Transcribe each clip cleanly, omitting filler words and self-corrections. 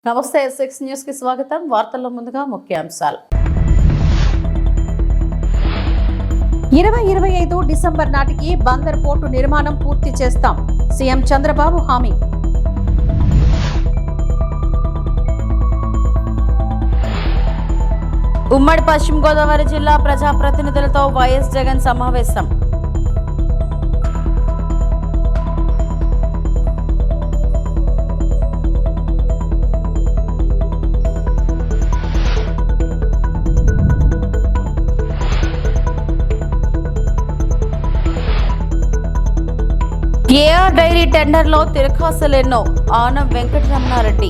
నమస్తే ఎస్6 న్యూస్ కి స్వాగతం. వార్తల్లో ముందుగా ముఖ్యాంశాలు. 2025 డిసెంబర్ నాటికి బందర్ పోర్టు నిర్మాణం పూర్తి చేస్తాం. సీఎం చంద్రబాబు హామీ. ఉమ్మడి పశ్చిమ గోదావరి జిల్లా ప్రజాప్రతినిధులతో వైఎస్ జగన్ సమావేశం. ఏఆర్ డైరీ టెండర్లో తిరకాసులెన్నో. ఆనం వెంకటరమణారెడ్డి.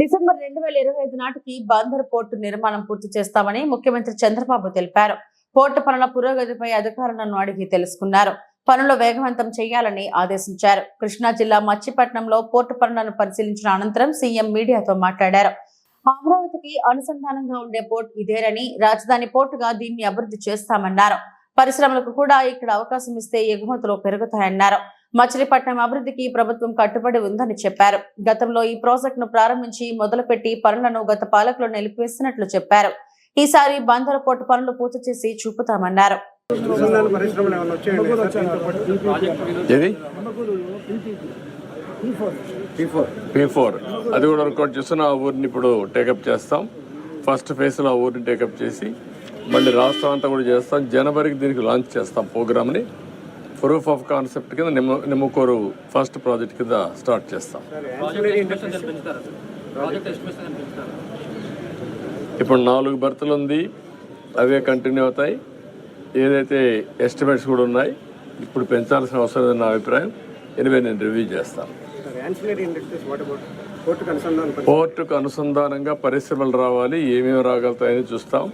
డిసెంబర్ 2025 నాటికి బందర్ పోర్టు నిర్మాణం పూర్తి చేస్తామని ముఖ్యమంత్రి చంద్రబాబు తెలిపారు. పోర్టు పనుల పురోగతిపై అధికారులను అడిగి తెలుసుకున్నారు. పనులు వేగవంతం చేయాలని ఆదేశించారు. కృష్ణా జిల్లా మచ్చిపట్నంలో పోర్టు పనులను పరిశీలించిన అనంతరం సీఎం మీడియాతో మాట్లాడారు. అమరావతికి అనుసంధానంగా ఉండే పోర్టు ఇదేనని, రాజధాని పోర్టుగా దీన్ని అభివృద్ధి చేస్తామన్నారు. పరిశ్రమలకు కూడా ఇక్కడ అవకాశం ఇస్తే ఎగుమతులు పెరుగుతాయన్నారు. మచిలీపట్నం అభివృద్ధికి ప్రభుత్వం కట్టుబడి ఉందని చెప్పారు. గతంలో ఈ ప్రాజెక్టును ప్రారంభించి మొదలుపెట్టి పనులను గత పాలకులు నిలిపివేసినట్లు చెప్పారు. ఈసారి బందరు పోర్టు పనులు పూర్తి చేసి చూపుతామన్నారు. అది కూడా వర్కౌట్ చేస్తున్న ఆ ఊరిని ఇప్పుడు టేకప్ చేస్తాం. ఫస్ట్ ఫేజ్ లో ఆ ఊరిని టేకప్ చేసి మళ్ళీ రాష్ట్రం అంతా కూడా చేస్తాం. జనవరికి దీనికి లాంచ్ చేస్తాం ప్రోగ్రామ్ని. ప్రూఫ్ ఆఫ్ కాన్సెప్ట్ కింద నిమ్మకూరు ఫస్ట్ ప్రాజెక్ట్ కింద స్టార్ట్ చేస్తాం. ఇప్పుడు 4 బర్తులు ఉంది, అవే కంటిన్యూ అవుతాయి. ఏదైతే ఎస్టిమేట్స్ కూడా ఉన్నాయి, ఇప్పుడు పెంచాల్సిన అవసరం లేదని నా అభిప్రాయం. ఎనివే నేను రివ్యూ చేస్తాను. పోర్టుకు అనుసంధానంగా పరిశ్రమలు రావాలి, ఏమేమి రాగలుగుతాయని చూస్తాం.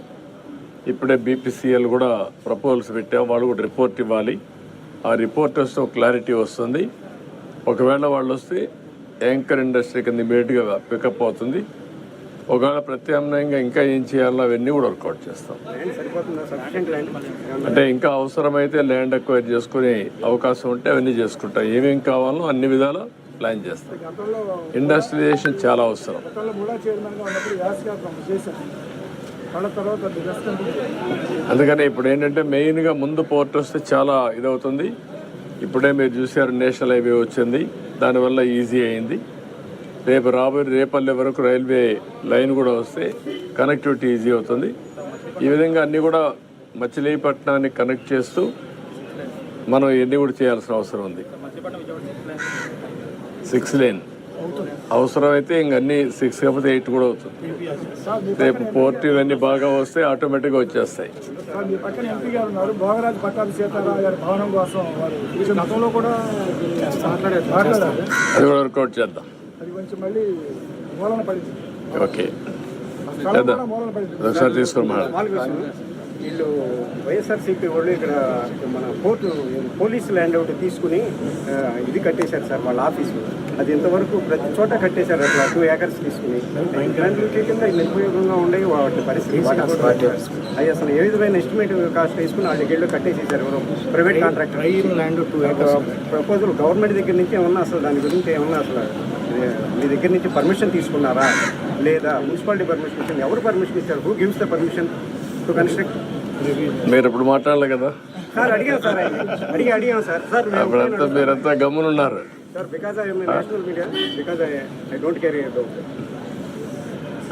ఇప్పుడే బీపీసీఎల్ కూడా ప్రపోజల్స్ పెట్టాం. వాళ్ళు కూడా రిపోర్ట్ ఇవ్వాలి. ఆ రిపోర్ట్ వస్తే క్లారిటీ వస్తుంది. ఒకవేళ వాళ్ళు వస్తే యాంకర్ ఇండస్ట్రీ కింద ఇమీడియట్గా పికప్ అవుతుంది. ఒకవేళ ప్రత్యామ్నాయంగా ఇంకా ఏం చేయాలో అవన్నీ కూడా వర్కౌట్ చేస్తాం. అంటే ఇంకా అవసరమైతే ల్యాండ్ అక్వైర్ చేసుకునే అవకాశం ఉంటే అవన్నీ చేసుకుంటాం. ఏమేమి కావాలో అన్ని విధాలా ప్లాన్ చేస్తాం. ఇండస్ట్రియలైజేషన్ చాలా అవసరం. అందుకని ఇప్పుడు ఏంటంటే మెయిన్గా ముందు పోర్ట్ వస్తే చాలా ఇదవుతుంది. ఇప్పుడే మీరు చూసారు నేషనల్ హైవే వచ్చింది, దానివల్ల ఈజీ అయింది. రాబోయే రేపల్లె వరకు రైల్వే లైన్ కూడా వస్తే కనెక్టివిటీ ఈజీ అవుతుంది. ఈ విధంగా అన్నీ కూడా మచిలీపట్నాన్ని కనెక్ట్ చేస్తూ మనం ఇవన్నీ కూడా చేయాల్సిన అవసరం ఉంది. 6 లేన్ అవసరమైతే ఇంకన్నీ 6 కాకపోతే 8 కూడా అవుతుంది. రేపు పోర్ట్ ఇవన్నీ బాగా వస్తే ఆటోమేటిక్గా వచ్చేస్తాయి. అది కూడా వర్కౌట్ చేద్దాం. ఓకే చేద్దాం. ఒకసారి తీసుకుని వీళ్ళు వైఎస్ఆర్సీపీ వాళ్ళు ఇక్కడ మన పోర్టు పోలీస్ ల్యాండ్ ఒకటి తీసుకుని ఇది కట్టేశారు సార్ వాళ్ళ ఆఫీసు. అది ఇంతవరకు ప్రతి చోట కట్టేశారు. అట్లా 2 acres తీసుకుని ఇలాంటి కింద నిరుపయోగంగా ఉండేవి వాటి పరిస్థితి. అది అసలు ఏ విధమైన ఎస్టిమేట్ కాస్ట్ వేసుకుని వాళ్ళ దగ్గరలో కట్టేసేసారు. ఎవరో private contractor land 2 acres proposal government దగ్గర నుంచి ఏమన్నా అసలు దాని గురించి ఏమన్నా అసలు మీ దగ్గర నుంచి పర్మిషన్ తీసుకున్నారా లేదా? మున్సిపాలిటీ పర్మిషన్ ఇచ్చింది, ఎవరు పర్మిషన్ ఇచ్చారు? Who gives the permission to construct? మీరు ఇప్పుడు మాట్లాడలే కదా సార్. అడిగాం సార్, అడిగాం సార్. అప్పుడంతా మీరంతా గమ్మునున్నారు sir. Because I national media, because I don't carry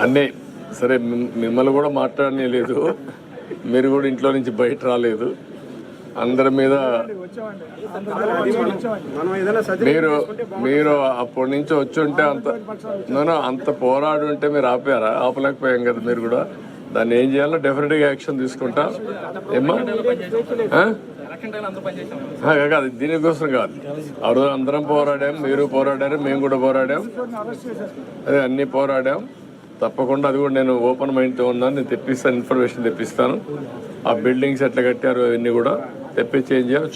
అన్నీ సరే. మిమ్మల్ని కూడా మాట్లాడనే లేదు, మీరు కూడా ఇంట్లో నుంచి బయట రాలేదు. అందరి మీద మీరు అప్పటి నుంచి వచ్చి ఉంటే అంత పోరాడు ఉంటే మీరు ఆపలేకపోయాం కదా. మీరు కూడా దాన్ని ఏం చేయాలో డెఫినెట్గా యాక్షన్ తీసుకుంటాం. ఏమ్మా కాదు, దీనికోసం కాదు. ఆ రోజు అందరం పోరాడాం, మీరు పోరాడారు, మేము కూడా పోరాడాం. అదే అన్నీ పోరాడాం. తప్పకుండా అది కూడా నేను ఓపెన్ మైండ్తో ఉన్నాను. నేను తెప్పిస్తాను, ఇన్ఫర్మేషన్ తెప్పిస్తాను. ఆ బిల్డింగ్స్ ఎట్లా కట్టారు అవన్నీ కూడా తెప్పించి ఏం చేయాలి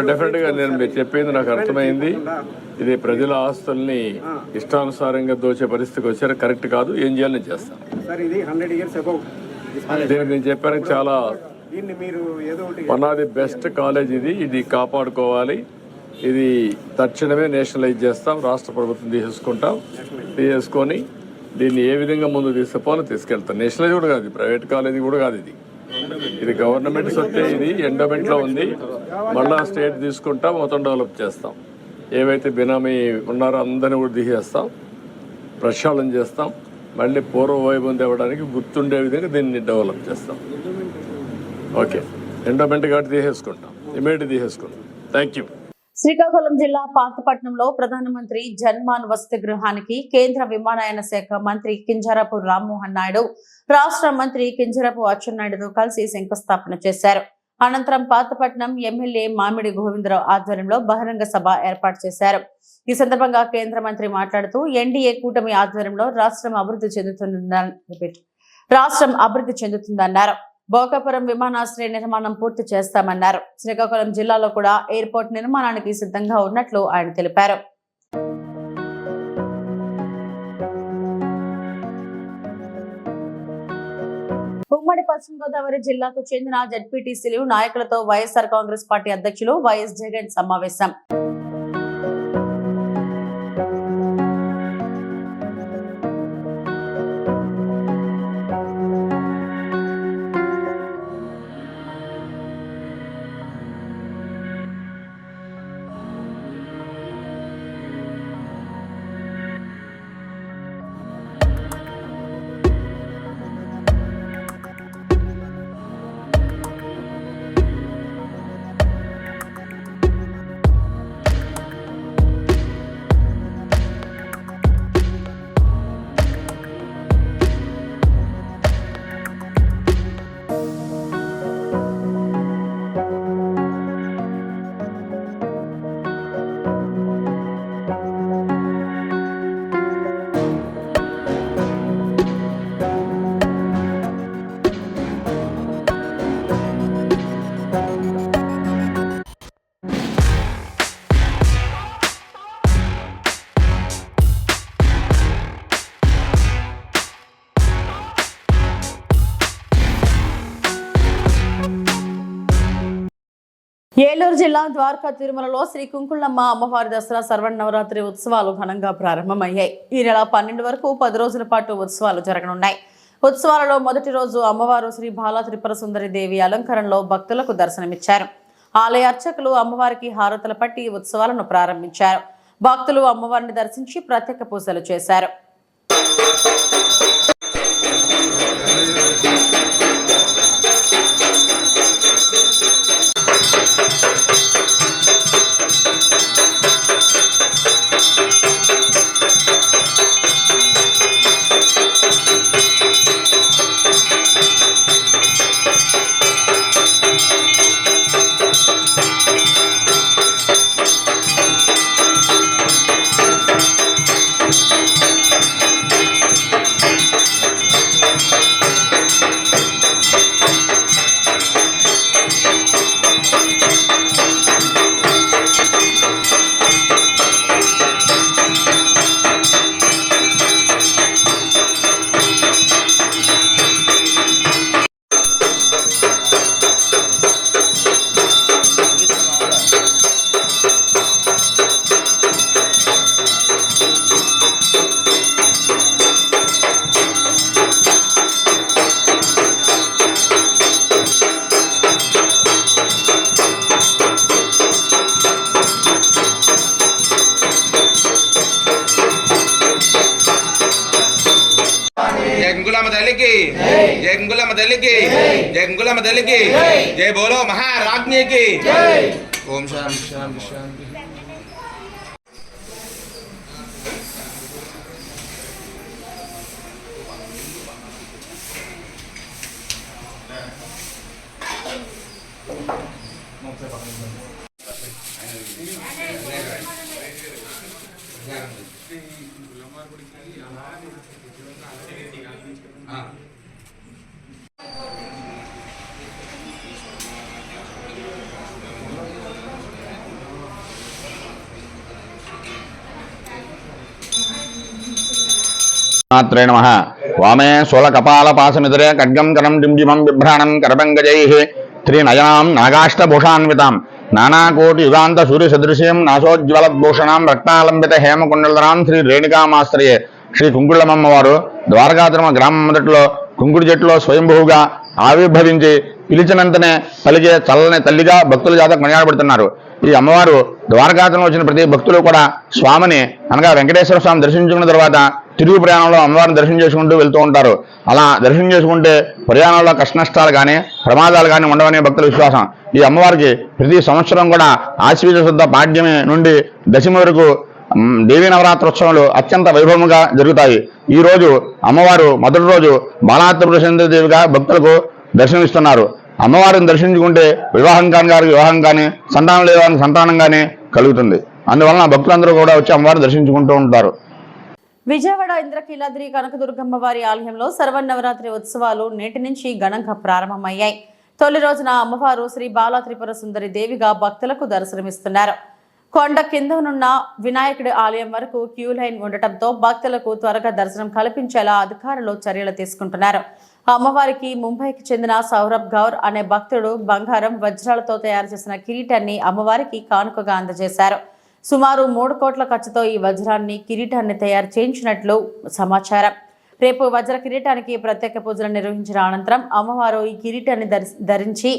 డెఫినెట్గా. నేను మీరు చెప్పింది నాకు అర్థమైంది. ఇది ప్రజల ఆస్తుల్ని ఇష్టానుసారంగా దోచే పరిస్థితికి వచ్చారు, కరెక్ట్ కాదు. ఏం చేయాలని చేస్తాను. దీనికి నేను చెప్పాను చాలా one of the best college ఇది కాపాడుకోవాలి. ఇది తక్షణమే నేషనలైజ్ చేస్తాం, రాష్ట్ర ప్రభుత్వం తీసుకొని దీన్ని ఏ విధంగా ముందు తీసుకుపోవాలో తీసుకెళ్తాం. నేషనలైజ్ కూడా కాదు, ప్రైవేట్ కాలేజీ కూడా కాదు, ఇది గవర్నమెంట్ సొత్తే, ఇది ఎండోమెంట్లో ఉంది. మళ్ళా స్టేట్ తీసుకుంటాం, మొత్తం డెవలప్ చేస్తాం. ఏవైతే బినామీ ఉన్నారో అందరినీ కూడా తీసేస్తాం, ప్రక్షాళన చేస్తాం, మళ్ళీ పూర్వ వైభవం తేవడానికి గుర్తుండే విధంగా దీన్ని డెవలప్ చేస్తాం. ఓకే, ఎండోమెంట్ కాబట్టి తీసేసుకుంటాం, ఇమీడియట్ తీసేసుకుంటాం. Thank you. శ్రీకాకుళం జిల్లా పాతపట్నంలో ప్రధానమంత్రి జన్మాన్ వసతి గృహానికి కేంద్ర విమానయాన శాఖ మంత్రి కింజరాపు రామ్మోహన్ నాయుడు, రాష్ట్ర మంత్రి కింజరాపు అచ్చెన్నాయుడుతో కలిసి శంకుస్థాపన చేశారు. అనంతరం పాతపట్నం ఎమ్మెల్యే మామిడి గోవిందరావు ఆధ్వర్యంలో బహిరంగ సభ ఏర్పాటు చేశారు. ఈ సందర్భంగా కేంద్ర మంత్రి మాట్లాడుతూ ఎన్డీఏ కూటమి ఆధ్వర్యంలో రాష్ట్రం అభివృద్ధి చెందుతుందన్నారు. భోగాపురం విమానాశ్రయ నిర్మాణం పూర్తి చేస్తామన్నారు. శ్రీకాకుళం జిల్లాలో కూడా ఎయిర్పోర్ట్ నిర్మాణానికి సిద్ధంగా ఉన్నట్లు ఆయన తెలిపారు. ఉమ్మడి పశ్చిమ గోదావరి జిల్లాకు చెందిన జెడ్పీటీసీలు నాయకులతో వైఎస్ఆర్ కాంగ్రెస్ పార్టీ అధ్యక్షులు వైఎస్ జగన్ సమావేశం. ఏలూరు జిల్లా ద్వారకా తిరుమలలో శ్రీ కుంకుళ్ళమ్మ అమ్మవారి దసరా శరన్నవరాత్రి ఉత్సవాలు ఘనంగా ప్రారంభమయ్యాయి. ఈ నెల 12 వరకు 10 రోజుల పాటు ఉత్సవాలు జరగనున్నాయి. ఉత్సవాలలో మొదటి రోజు అమ్మవారు శ్రీ బాలా త్రిపుర సుందరి దేవి అలంకరణలో భక్తులకు దర్శనమిచ్చారు. ఆలయ అర్చకులు అమ్మవారికి హారతులు పట్టి ఉత్సవాలను ప్రారంభించారు. భక్తులు అమ్మవారిని దర్శించి ప్రత్యేక పూజలు చేశారు. जय बोलो महाराज्ञी की ओम शांति शांति शांति। मात्रे नमः। वामे शूलकपालपाशमिदरे खड्गं करं डिम्डिमं बिभ्राणं करपङ्कजैः त्रिनयनां नागाष्टभूषान्वितां నానాకోటి యుగాంత సూర్య సదృశ్యం నాశోజ్వలభూషణం రత్నాలంబిత హేమకుండలధరాం శ్రీ రేణుకామాశ్రయే శ్రీ కుంకుళమ్మవారు ద్వారకాధర్మ గ్రామం మొదట్లో కుంకుడు చెట్టులో స్వయంభూగా ఆవిర్భవించి పిలిచినంతనే పలికే చల్లని తల్లిగా భక్తుల చేత కొనియాడబడుతున్నారు. ఈ అమ్మవారు ద్వారకాధర్మం వచ్చిన ప్రతి భక్తులు కూడా స్వామిని అనగా వెంకటేశ్వర స్వామి దర్శించుకున్న తర్వాత తిరుగు ప్రయాణంలో అమ్మవారిని దర్శనం చేసుకుంటూ వెళ్తూ ఉంటారు. అలా దర్శనం చేసుకుంటే ప్రయాణంలో కష్టనష్టాలు కానీ ప్రమాదాలు కానీ ఉండవనే భక్తుల విశ్వాసం. ఈ అమ్మవారికి ప్రతి సంవత్సరం కూడా ఆశ్వీజ శుద్ధ పాడ్యమి నుండి దశమి వరకు దేవీ నవరాత్రోత్సవాలు అత్యంత వైభవంగా జరుగుతాయి. ఈ రోజు అమ్మవారు మొదటి రోజు బాలాత్రిపురసుందరీదేవిగా భక్తులకు దర్శనమిస్తున్నారు. అమ్మవారిని దర్శించుకుంటే వివాహం కాని గారికి వివాహం కానీ సంతానం లేని వారికి సంతానం కానీ కలుగుతుంది. అందువలన భక్తులందరూ కూడా వచ్చి అమ్మవారిని దర్శించుకుంటూ ఉంటారు. విజయవాడ ఇంద్రకీలాద్రి కనకదుర్గమ్మ వారి ఆలయంలో శరవన్నవరాత్రి ఉత్సవాలు నేటి నుంచి ఘనంగా ప్రారంభమయ్యాయి. తొలి రోజున అమ్మవారు శ్రీ బాలా త్రిపుర సుందరి దేవిగా భక్తులకు దర్శనమిస్తున్నారు. కొండ కిందనున్న వినాయకుడి ఆలయం వరకు క్యూ లైన్ ఉండటంతో భక్తులకు త్వరగా దర్శనం కల్పించేలా అధికారులు చర్యలు తీసుకుంటున్నారు. అమ్మవారికి ముంబైకి చెందిన సౌరభ్ గౌర్ అనే భక్తుడు బంగారం వజ్రాలతో తయారు చేసిన కిరీటాన్ని అమ్మవారికి కానుకగా అందజేశారు. సుమారు 3 కోట్ల ఖర్చుతో ఈ వజ్రాన్ని కిరీటాన్ని తయారు చేయించినట్లు సమాచారం. రేపు వజ్ర కిరీటానికి ప్రత్యేక పూజలు నిర్వహించిన అనంతరం అమ్మవారు ఈ కిరీటాన్ని ధరించి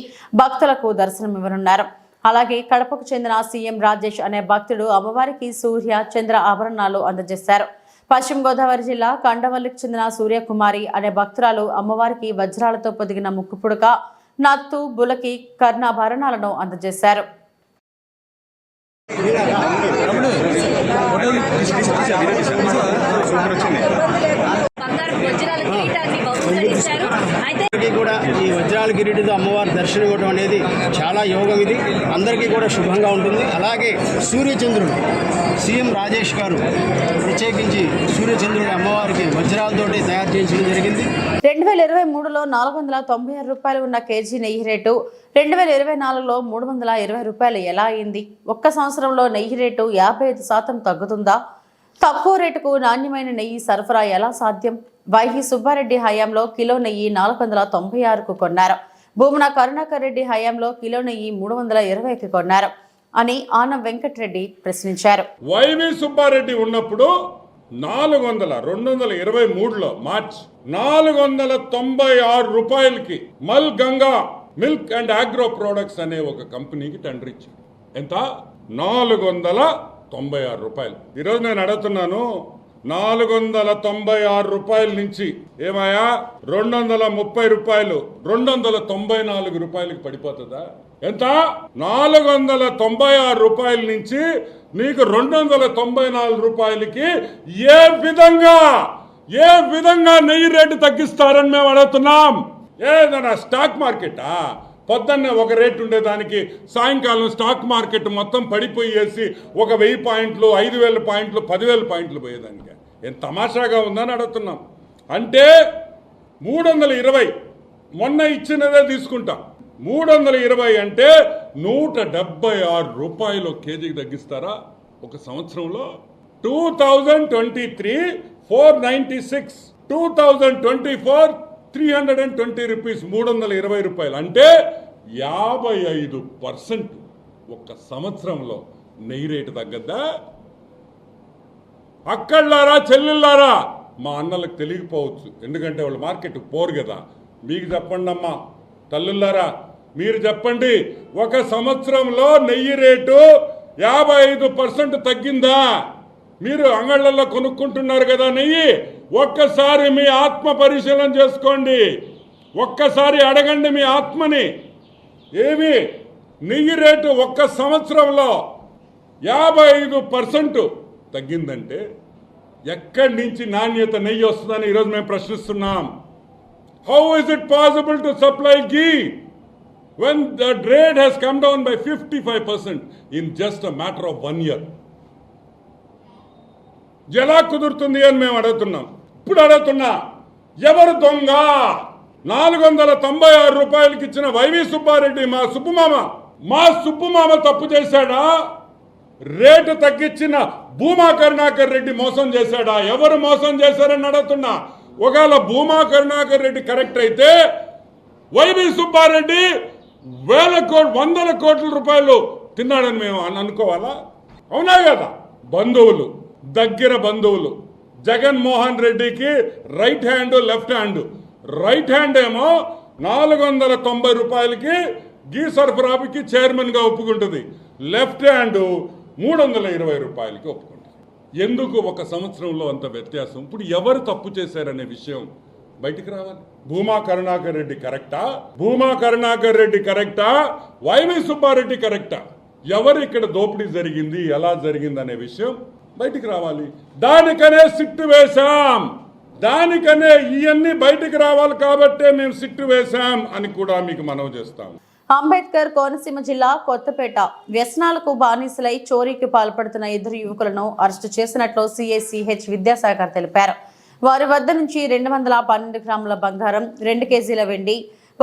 భక్తులకు దర్శనమివ్వనున్నారు. అలాగే కడపకు చెందిన సీఎం రాజేష్ అనే భక్తుడు అమ్మవారికి సూర్య చంద్ర ఆభరణాలు అందజేశారు. పశ్చిమ గోదావరి జిల్లా కండవల్లికి చెందిన సూర్యకుమారి అనే భక్తురాలు అమ్మవారికి వజ్రాలతో పొదిగిన ముక్కుపుడక, నత్తు, బులకి, కర్ణాభరణాలను అందజేశారు. కూడా ఈ వజ్రాల కిరీటితో అమ్మవారి దర్శనం ఇవ్వడం అనేది చాలా యోగం. ఇది అందరికీ కూడా శుభంగా ఉంటుంది. అలాగే సూర్యచంద్రుడు సీఎం రాజేష్ గారు ప్రత్యేకించి సూర్యచంద్రుడి అమ్మవారికి వజ్రాలతోటి తయారు చేయించడం జరిగింది. 2023లో 496 రూపాయలు ఉన్న కేజీ నెయ్యి రేటు 2024లో 320 రూపాయలు ఎలా అయింది? ఒక్క సంవత్సరంలో నెయ్యి రేటు 55% తగ్గుతుందా? తక్కువ రేటుకు నాణ్యమైన నెయ్యి సరఫరా ఎలా సాధ్యం? వైవి సుబ్బారెడ్డి హయాంలో కిలో నెయ్యి 496కు కొన్నారు. భూమన కరుణాకర్ రెడ్డి హయాంలో కిలో నెయ్యి 320కి కొన్నారు అని ఆనం వెంకటరెడ్డి ప్రశ్నించారు. వైవి సుబ్బారెడ్డి ఉన్నప్పుడు 2023లో మార్చ్ 496 రూపాయలకి మల్ Ganga milk and agro products అనే ఒక కంపెనీకి టెండర్ ఇచ్చాడు. ఎంత? 496 రూపాయలు. ఈరోజు నేను అడుగుతున్నాను, 496 రూపాయల నుంచి ఏమయ్యా 230 రూపాయలు 294 రూపాయలకి పడిపోతుందా? ఎంత? 496 రూపాయల నుంచి నీకు 294 రూపాయలకి ఏ విధంగా నెయ్యి రేటు తగ్గిస్తారని మేము అడుగుతున్నాం. ఏదైనా స్టాక్ మార్కెటా? పొద్దున్నే ఒక రేటు ఉండేదానికి సాయంకాలం స్టాక్ మార్కెట్ మొత్తం పడిపోయేసి 1000 పాయింట్లు 5000 పాయింట్లు 10,000 పాయింట్లు పోయేదానికి ఏం తమాషాగా ఉందని అడుగుతున్నాం. అంటే 320 మొన్న ఇచ్చినదే తీసుకుంటాం. 320 అంటే 176 రూపాయలు కేజీకి తగ్గిస్తారా ఒక సంవత్సరంలో? 2023 496, 2024 320 రూపీస్, 320 రూపాయలు. అంటే 55% ఒక్క సంవత్సరంలో నెయ్యి రేటు తగ్గద్దా? అక్కళ్ళారా చెల్లెళ్ళారా, మా అన్నలకు తెలియకపోవచ్చు, ఎందుకంటే వాళ్ళు మార్కెట్కి పోరు కదా. మీకు చెప్పండి అమ్మా తల్లులారా, మీరు చెప్పండి, ఒక సంవత్సరంలో నెయ్యి రేటు 55% తగ్గిందా? మీరు అంగళ్ళల్లో కొనుక్కుంటున్నారు కదా నెయ్యి, ఒక్కసారి మీ ఆత్మ పరిశీలన చేసుకోండి. ఒక్కసారి అడగండి మీ ఆత్మని. ఏమి నెయ్యి రేటు ఒక్క సంవత్సరంలో 55% తగ్గిందంటే ఎక్కడి నుంచి నాణ్యత నెయ్యి వస్తుందని ఈరోజు మేము ప్రశ్నిస్తున్నాం. How is it possible to supply ghee when the rate has come down by 55% in just a matter of 1 year? ఎలా కుదురుతుంది అని మేము అడుగుతున్నాం. ఇప్పుడు అడుగుతున్నా, ఎవరు దొంగ? 496 రూపాయలకి ఇచ్చిన వైవి సుబ్బారెడ్డి మా సుబ్బుమామ తప్పు చేశాడా? రేటు తగ్గించిన భూమా కరుణాకర్ రెడ్డి మోసం చేశాడా? ఎవరు మోసం చేశారని అడుగుతున్నా. ఒకవేళ భూమా కరుణాకర్ రెడ్డి కరెక్ట్ అయితే వైవి సుబ్బారెడ్డి 100 కోట్ల రూపాయలు తిన్నాడని మేము అనుకోవాలా? అవునా కదా? బంధువులు, దగ్గర బంధువులు. జగన్మోహన్ రెడ్డికి right hand, left hand. Right hand ఏమో 490 రూపాయలకి గీ సరఫరాకి చైర్మన్గా ఒప్పుకుంటుంది. లెఫ్ట్ హ్యాండ్ 320 రూపాయలకి ఒప్పుకుంటుంది. ఎందుకు ఒక సంవత్సరంలో అంత వ్యత్యాసం? ఇప్పుడు ఎవరు తప్పు చేశారనే విషయం బయటికి రావాలి. భూమా కరుణాకర్ రెడ్డి కరెక్టా? భూమా కరుణాకర్ రెడ్డి కరెక్టా? వైవి సుబ్బారెడ్డి కరెక్టా? ఎవరు ఇక్కడ దోపిడీ జరిగింది, ఎలా జరిగింది అనే విషయం బయటికి రావాలి. దానికనే సిట్టు వేశాం. దానికనే ఇవన్నీ బయటికి రావాలి కాబట్టే మేము సిట్టు వేశాం అని కూడా మీకు మనవి చేస్తాం. అంబేద్కర్ కోనసీమ జిల్లా కొత్తపేట వ్యసనాలకు బానిసలై చోరీకి పాల్పడుతున్న 2 యువకులను అరెస్టు చేసినట్లు సిఐసిహెచ్ విద్యాసాగర్ తెలిపారు. వారి వద్ద నుంచి 212 గ్రాముల బంగారం, 2 కేజీల వెండి,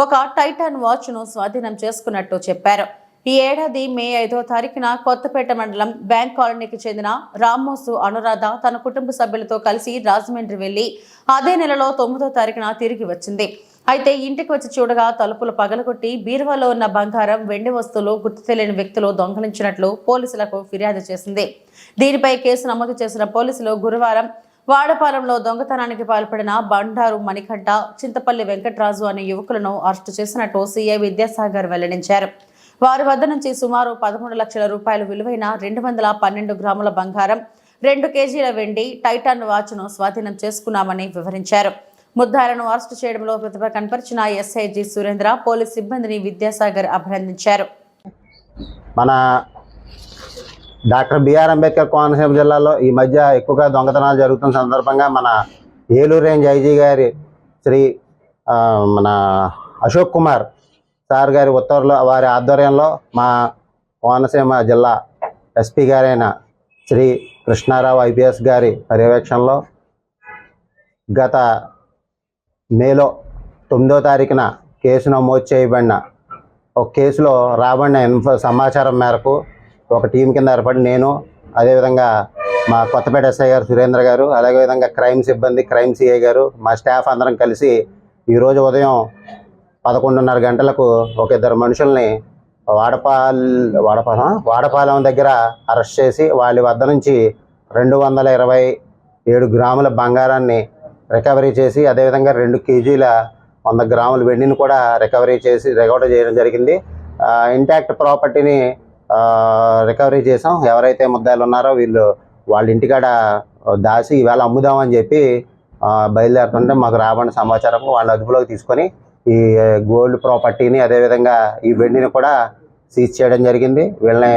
ఒక టైటాన్ వాచ్ ను స్వాధీనం చేసుకున్నట్టు చెప్పారు. ఈ ఏడాది మే 5వ తారీఖున కొత్తపేట మండలం బ్యాంక్ కాలనీకి చెందిన రామ్మోసు అనురాధ తన కుటుంబ సభ్యులతో కలిసి రాజమండ్రి వెళ్లి అదే నెలలో 9వ తారీఖున తిరిగి వచ్చింది. అయితే ఇంటికి వచ్చి చూడగా తలుపులు పగలగొట్టి బీరువాలో ఉన్న బంగారం, వెండి వస్తువులు గుర్తు తెలియని వ్యక్తులు దొంగలించినట్లు పోలీసులకు ఫిర్యాదు చేసింది. దీనిపై కేసు నమోదు చేసిన పోలీసులు గురువారం వాడపాలెంలో దొంగతనానికి పాల్పడిన బండారు మణికంఠ, చింతపల్లి వెంకటరాజు అనే యువకులను అరెస్టు చేసినట్టు సిఐ విద్యాసాగర్ వెల్లడించారు. వారి వద్ద నుంచి సుమారు 13 లక్షల రూపాయలు విలువైన 212 గ్రాముల బంగారం, 2 కేజీల వెండి, టైటాన్ వాచ్ను స్వాధీనం చేసుకున్నామని వివరించారు. ముద్దాయిలను అరెస్టు చేయడంలో ప్రతిభ కనపరిచిన ఎస్ఐజి సురేంద్ర, పోలీస్ సిబ్బందిని విద్యాసాగర్ అభినందించారు. మన డాక్టర్ బిఆర్ అంబేద్కర్ కోనసీమ జిల్లాలో ఈ మధ్య ఎక్కువగా దొంగతనాలు జరుగుతున్న సందర్భంగా మన ఏలూరు రేంజ్ ఐజీ గారి శ్రీ మన అశోక్ కుమార్ సార్ గారి ఉత్తర్వులు వారి ఆధ్వర్యంలో మా కోనసీమ జిల్లా ఎస్పీ గారైన శ్రీ కృష్ణారావు ఐపీఎస్ గారి పర్యవేక్షణలో గత మేలో 9వ తారీఖున కేసు నమోదు చేయబడిన ఒక కేసులో రాబడిన సమాచారం మేరకు ఒక టీం కింద ఏర్పడి నేను, అదేవిధంగా మా కొత్తపేట ఎస్ఐ గారు సురేంద్ర గారు, అదేవిధంగా క్రైమ్ సిబ్బంది, క్రైమ్ సిఐ గారు, మా స్టాఫ్ అందరం కలిసి ఈరోజు ఉదయం 11:30 గంటలకు ఒక 2 మనుషుల్ని వాడపాలెం దగ్గర అరెస్ట్ చేసి వాళ్ళ వద్ద నుంచి 227 గ్రాముల బంగారాన్ని రికవరీ చేసి, అదేవిధంగా 2 కేజీల 100 గ్రాముల వెండిని కూడా రికవరీ చేయడం జరిగింది. ఇంటాక్ట్ ప్రాపర్టీని రికవరీ చేసాం. ఎవరైతే ముద్దాయిలు ఉన్నారో వాళ్ళ ఇంటికాడ దాచి ఈవేళ అమ్ముదామని చెప్పి బయలుదేరుతుంటే మాకు రాబడిన సమాచారం వాళ్ళ అదుపులోకి తీసుకొని ఈ గోల్డ్ ప్రాపర్టీని, అదేవిధంగా ఈ వెండిని కూడా సీజ్ చేయడం జరిగింది. వీళ్ళని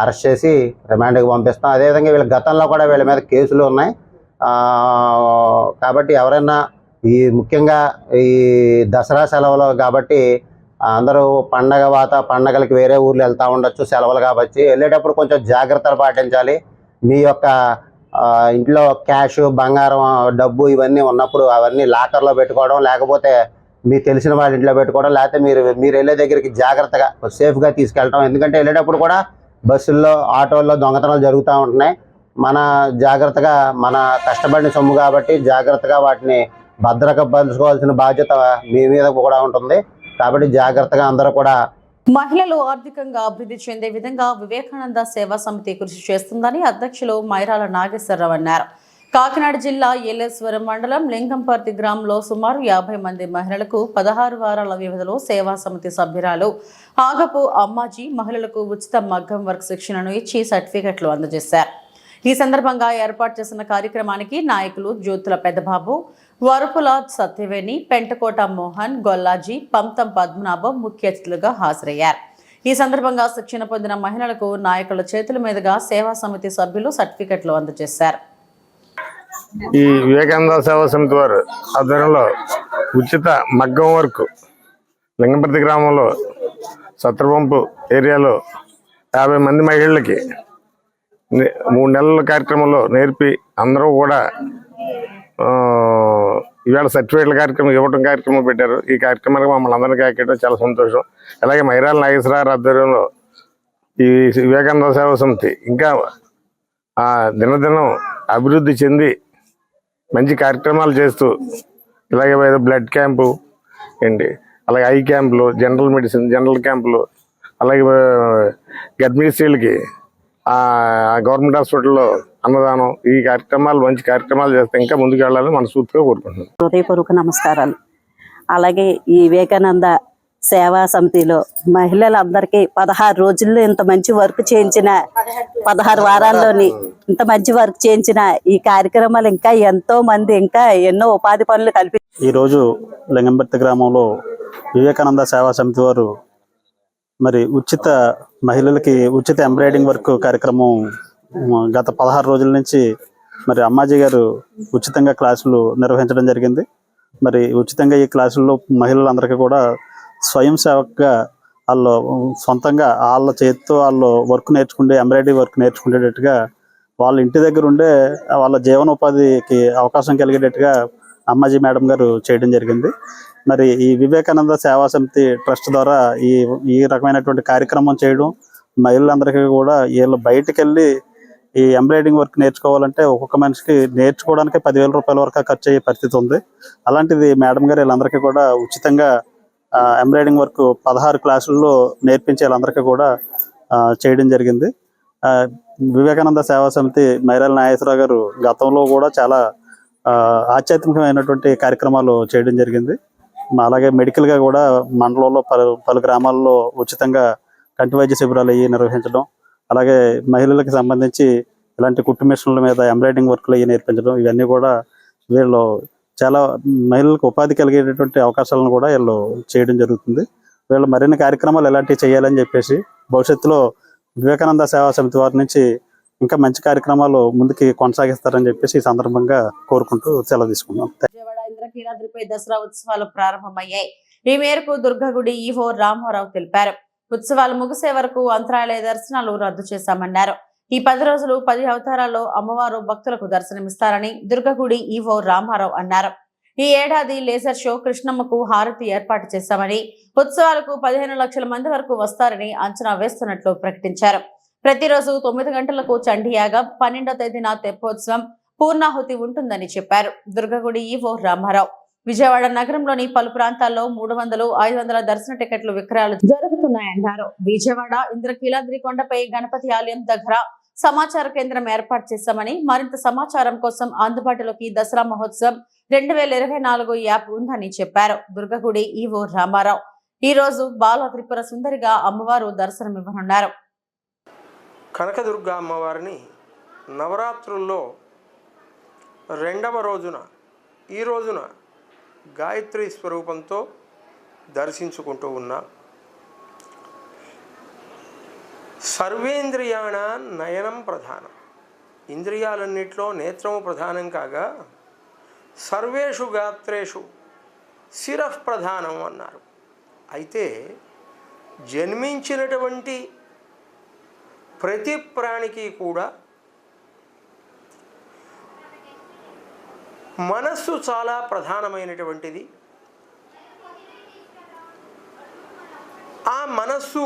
అరెస్ట్ చేసి రిమాండ్కి పంపిస్తాం. అదేవిధంగా వీళ్ళ గతంలో కూడా వీళ్ళ మీద కేసులు ఉన్నాయి. కాబట్టి ఎవరైనా ముఖ్యంగా ఈ దసరా సెలవులు కాబట్టి అందరూ పండగలకి వేరే ఊర్లు వెళ్తూ ఉండొచ్చు, సెలవులు కాబట్టి వెళ్ళేటప్పుడు కొంచెం జాగ్రత్తలు పాటించాలి. మీ యొక్క ఇంట్లో క్యాష్, బంగారం, డబ్బు ఇవన్నీ ఉన్నప్పుడు అవన్నీ లాకర్లో పెట్టుకోవడం, లేకపోతే మీకు తెలిసిన వాళ్ళ ఇంట్లో పెట్టుకోవడం, లేకపోతే మీరు వెళ్ళే దగ్గరికి జాగ్రత్తగా సేఫ్గా తీసుకెళ్ళడం. ఎందుకంటే వెళ్ళేటప్పుడు కూడా బస్సుల్లో, ఆటోల్లో దొంగతనాలు జరుగుతూ ఉంటున్నాయి. మన జాగ్రత్తగా, మన కష్టపడిన సొమ్ము కాబట్టి జాగ్రత్తగా వాటిని భద్రపరచుకోవాల్సిన బాధ్యత మీ మీద కూడా ఉంటుంది. కాబట్టి జాగ్రత్తగా అందరూ కూడా. మహిళలు ఆర్థికంగా అభివృద్ధి చెందే విధంగా వివేకానంద సేవా సమితి కృషి చేస్తుందని అధ్యక్షులు మైరాల నాగేశ్వరరావు అన్నారు. కాకినాడ జిల్లా ఏలేశ్వరం మండలం లింగంపర్తి గ్రామంలో సుమారు 50 మంది మహిళలకు 16 వారాల వ్యవధిలో సేవా సమితి సభ్యురాలు ఆగపు అమ్మాజీ మహిళలకు ఉచిత మగ్గం వర్క్ శిక్షణను ఇచ్చి సర్టిఫికెట్లు అందజేశారు. ఈ సందర్భంగా ఏర్పాటు చేసిన కార్యక్రమానికి నాయకులు జ్యోతుల పెద్దబాబు, వరుపుల సత్యవేణి, పెంటకోట మోహన్, గొల్లాజీ, పంతం పద్మనాభం ముఖ్య అతిథులుగా హాజరయ్యారు. ఈ సందర్భంగా శిక్షణ పొందిన మహిళలకు నాయకుల చేతుల మీదుగా సేవా సమితి సభ్యులు సర్టిఫికెట్లు అందజేశారు. ఈ వివేకానంద సేవా సమితి వారు ఆధ్వర్యంలో ఉచిత మగ్గం వర్క్ లింగంపర్తి గ్రామంలో సత్రపంపు ఏరియాలో 50 మంది మహిళలకి 3 నెలల కార్యక్రమంలో నేర్పి అందరూ కూడా ఇవాళ సర్టిఫికేట్ల కార్యక్రమం ఇవ్వడం కార్యక్రమం పెట్టారు. ఈ కార్యక్రమానికి మమ్మల్ని అందరికీ ఎక్కడం చాలా సంతోషం. అలాగే మైరాల నాగేశ్వరరావు ఆధ్వర్యంలో ఈ వివేకానంద సేవా సమితి ఇంకా దినదినం అభివృద్ధి చెంది మంచి కార్యక్రమాలు చేస్తూ, ఇలాగే బ్లడ్ క్యాంపు ఏంటి, అలాగే ఐ క్యాంపులు, జనరల్ మెడిసిన్, జనరల్ క్యాంపులు, అలాగే గర్భిణీ స్త్రీలకి గవర్నమెంట్ హాస్పిటల్లో అన్నదానం, ఈ కార్యక్రమాలు మంచి కార్యక్రమాలు చేస్తే ఇంకా ముందుకు వెళ్ళాలని మనస్ఫూర్తిగా కోరుకుంటున్నాను. హృదయపూర్వక నమస్కారాలు. అలాగే ఈ వివేకానంద సేవా సమితిలో మహిళలందరికీ 16 రోజుల్లో ఇంత మంచి వర్క్ చేయించిన, 16 వారాల్లోని ఇంత మంచి వర్క్ చేయించిన ఈ కార్యక్రమాలు ఇంకా ఎంతో మంది ఇంకా ఎన్నో ఉపాధి పనులు ఈరోజు లింగంపర్తి గ్రామంలో వివేకానంద సేవా సమితి వారు మరి మహిళలకి ఉచిత ఎంబ్రాయిడింగ్ వర్క్ కార్యక్రమం గత 16 రోజుల నుంచి మరి అమ్మాజీ గారు ఉచితంగా క్లాసులు నిర్వహించడం జరిగింది. మరి ఉచితంగా ఈ క్లాసుల్లో మహిళలందరికీ కూడా స్వయం సేవకుగా వాళ్ళు సొంతంగా వాళ్ళ చేతితో వాళ్ళు వర్క్ నేర్చుకుంటే, ఎంబ్రాయిడరీ వర్క్ నేర్చుకునేటట్టుగా వాళ్ళ ఇంటి దగ్గర ఉండే వాళ్ళ జీవనోపాధికి అవకాశం కలిగేటట్టుగా అమ్మాజీ మేడం గారు చేయడం జరిగింది. మరి ఈ వివేకానంద సేవా సమితి ట్రస్ట్ ద్వారా ఈ రకమైనటువంటి కార్యక్రమం చేయడం, మహిళలందరికీ కూడా వీళ్ళు బయటకు వెళ్ళి ఈ ఎంబ్రాయిడింగ్ వర్క్ నేర్చుకోవాలంటే ఒక్కొక్క మనిషికి నేర్చుకోవడానికి 10,000 రూపాయల వరకు ఖర్చు అయ్యే పరిస్థితి ఉంది. అలాంటిది మేడం గారు వీళ్ళందరికీ కూడా ఉచితంగా ఎంబ్రాయిడింగ్ వర్క్ 16 క్లాసుల్లో నేర్పించి వీళ్ళందరికీ కూడా చేయడం జరిగింది. వివేకానంద సేవా సమితి మైరాల నాగేశ్వరరావు గారు గతంలో కూడా చాలా ఆధ్యాత్మికమైనటువంటి కార్యక్రమాలు చేయడం జరిగింది. అలాగే మెడికల్గా కూడా మండలంలో పలు గ్రామాల్లో ఉచితంగా కంటి వైద్య శిబిరాలు అయ్యి నిర్వహించడం, అలాగే మహిళలకు సంబంధించి ఇలాంటి కుట్టు మిషన్ల మీద ఎంబ్రాయిడింగ్ వర్క్లు అయ్యి నేర్పించడం, ఇవన్నీ కూడా వీళ్ళు చాలా మహిళలకు ఉపాధి కలిగేటటువంటి అవకాశాలను కూడా వీళ్ళు చేయడం జరుగుతుంది. వీళ్ళు మరిన్ని కార్యక్రమాలు ఎలాంటివి చేయాలని చెప్పేసి భవిష్యత్తులో వివేకానంద సేవా సమితి వారి నుంచి ఇంకా మంచి కార్యక్రమాలు ముందుకి కొనసాగిస్తారని చెప్పేసి ఈ సందర్భంగా కోరుకుంటూ సెలవు తీసుకున్నాం. విజయవాడ ఇంద్రకీలాద్రిపై దసరా ఉత్సవాలు ప్రారంభమయ్యాయి. ఈ మేరకు దుర్గగుడి ఈవో రామారావు తెలిపారు. ఉత్సవాలు ముగిసే వరకు అంతరాలయ దర్శనాలు రద్దు చేశామన్నారు. ఈ 10 రోజులు 10 అవతారాల్లో అమ్మవారు భక్తులకు దర్శనమిస్తారని దుర్గగుడి ఈవో రామారావు అన్నారు. ఈ ఏడాది లేజర్ షో కృష్ణమ్మకు హారతి ఏర్పాటు చేశామని, ఉత్సవాలకు 15 లక్షల మంది వరకు వస్తారని అంచనా వేస్తున్నట్లు ప్రకటించారు. ప్రతిరోజు 9 గంటలకు చండీయాగం, 12వ తేదీన తెప్పోత్సవం, పూర్ణాహుతి ఉంటుందని చెప్పారు. దుర్గగుడి ఈవో రామారావు విజయవాడ నగరంలోని పలు ప్రాంతాల్లో 300, 500 దర్శన టికెట్లు విక్రయాలు జరుగుతున్నాయన్నారు. విజయవాడ ఇంద్రకీలాద్రి కొండపై గణపతి ఆలయం దగ్గర సమాచార కేంద్రం ఏర్పాటు చేశామని, మరింత సమాచారం కోసం అందుబాటులోకి దసరా మహోత్సవం 2024 యాప్ ఉందని చెప్పారు. దుర్గగుడి ఈవో రామారావు ఈ రోజు బాల త్రిపుర సుందరిగా అమ్మవారు దర్శనమివ్వనున్నారు. కనకదుర్గ అమ్మవారిని నవరాత్రుల్లో 2వ రోజున ఈ రోజున గాయత్రి స్వరూపంతో దర్శించుకుంటూ ఉన్నాం. సర్వేంద్రియాణ నయనం ప్రధానం. ఇంద్రియాలన్నిట్లో నేత్రము ప్రధానం కాగా సర్వేషు గాత్రేషు శిరః ప్రధానం అన్నారు. అయితే జన్మించినటువంటి ప్రతి ప్రాణికి కూడా మనస్సు చాలా ప్రధానమైనటువంటిది. ఆ మనస్సు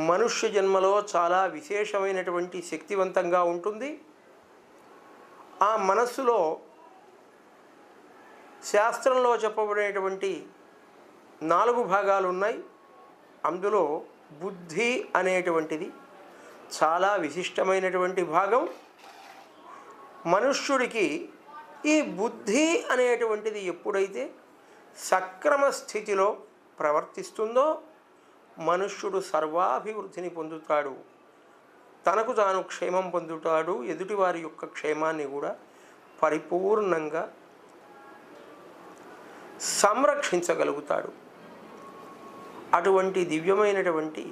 మనుష్య జన్మలో చాలా విశేషమైనటువంటి శక్తివంతంగా ఉంటుంది. ఆ మనస్సులో శాస్త్రంలో చెప్పబడేటువంటి 4 భాగాలు ఉన్నాయి. అందులో బుద్ధి అనేటువంటిది చాలా విశిష్టమైనటువంటి భాగం. మనుష్యుడికి ఈ బుద్ధి అనేటువంటిది ఎప్పుడైతే సక్రమ స్థితిలో ప్రవర్తిస్తుందో మనుష్యుడు సర్వాభివృద్ధిని పొందుతాడు, తనకు తాను క్షేమం పొందుతాడు, ఎదుటివారి యొక్క క్షేమాన్ని కూడా పరిపూర్ణంగా సంరక్షించగలుగుతాడు. అటువంటి దివ్యమైనటువంటి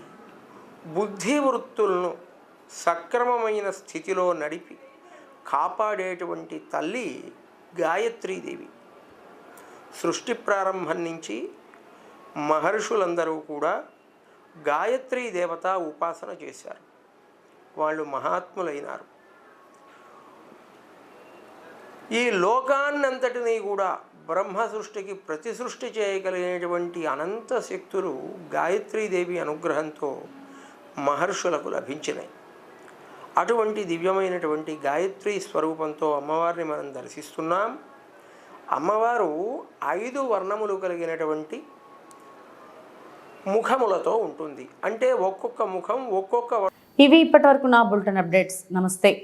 బుద్ధి వృత్తులను సక్రమమైన స్థితిలో నడిపి కాపాడేటువంటి తల్లి గాయత్రీదేవి. సృష్టి ప్రారంభం నుంచి మహర్షులందరూ కూడా గాయత్రీ దేవత ఉపాసన చేశారు. వాళ్ళు మహాత్ములైనారు. ఈ లోకాన్నంతటినీ కూడా బ్రహ్మ సృష్టికి ప్రతి సృష్టి చేయగలిగినటువంటి అనంత శక్తులు గాయత్రీదేవి అనుగ్రహంతో మహర్షులకు లభించినాయి. అటువంటి దివ్యమైనటువంటి గాయత్రీ స్వరూపంతో అమ్మవారిని మనం దర్శిస్తున్నాం. అమ్మవారు 5 వర్ణములు కలిగినటువంటి ముఖములతో ఉంటుంది. అంటే ఒక్కొక్క ముఖం ఒక్కొక్క ఇవి ఇప్పటివరకు నా బులెటిన్ అప్డేట్స్. నమస్తే.